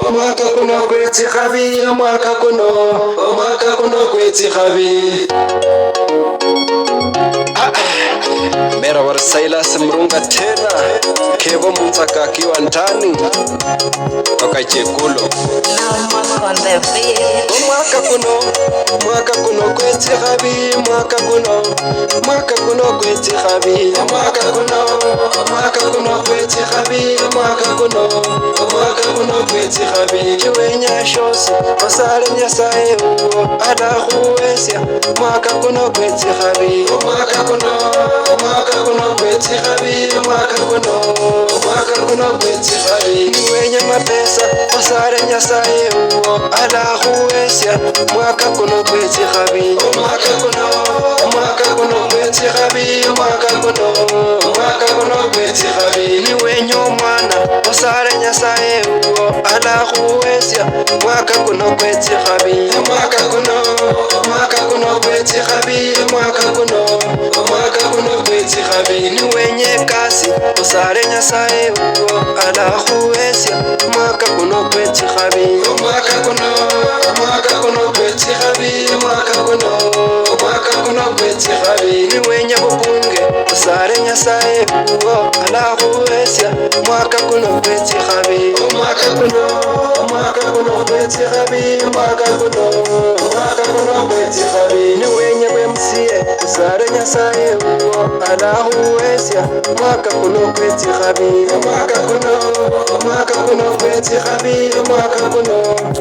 omwaka kuno gw'ekikabi, omwaka kuno gw'ekikabi. Mera war Silas Mrunga tena Kevo Munzaka akiwa ndani toka Chekulo. Mwaka kuno gw'ekikabi, mwaka kuno gw'ekikabi, mwaka kuno gw'ekikabi, mwaka kuno gw'ekikabi. Kiwenya shosi osale Nyasaye uwo adakuwesya mwaka kuno gw'ekikabi, mwaka kuno gw'ekikabi, mwaka kuno gw'ekikabi. Niwenye mapesa osale Nyasaye uwo adakuwesya mwaka kuno gw'ekikabi, mwaka kuno gw'ekikabi, mwaka kuno gw'ekikabi. Niwenye omwana osale Nyasaye uwo adakuwesya mwaka kuno gw'ekikabi, mwaka kuno gw'ekikabi, mwaka kuno gw'ekikabi. Niwenye kasi osale Nyasaye uwo adakuwesya mwaka kuno gw'ekikabi, mwaka kuno gw'ekikabi, mwaka kuno gw'ekikabi. Niwenye bukunge osale Nyasaye uwo adakuwesya mwaka kuno gw'ekikabi, mwaka kuno gw'ekikabi, mwaka kuno gw'ekikabi. Niwenye bwemusiye osale Nyasaye uwo adakuwesya mwaka kuno gw'ekikabi, mwaka kuno gw'ekikabi, mwaka kuno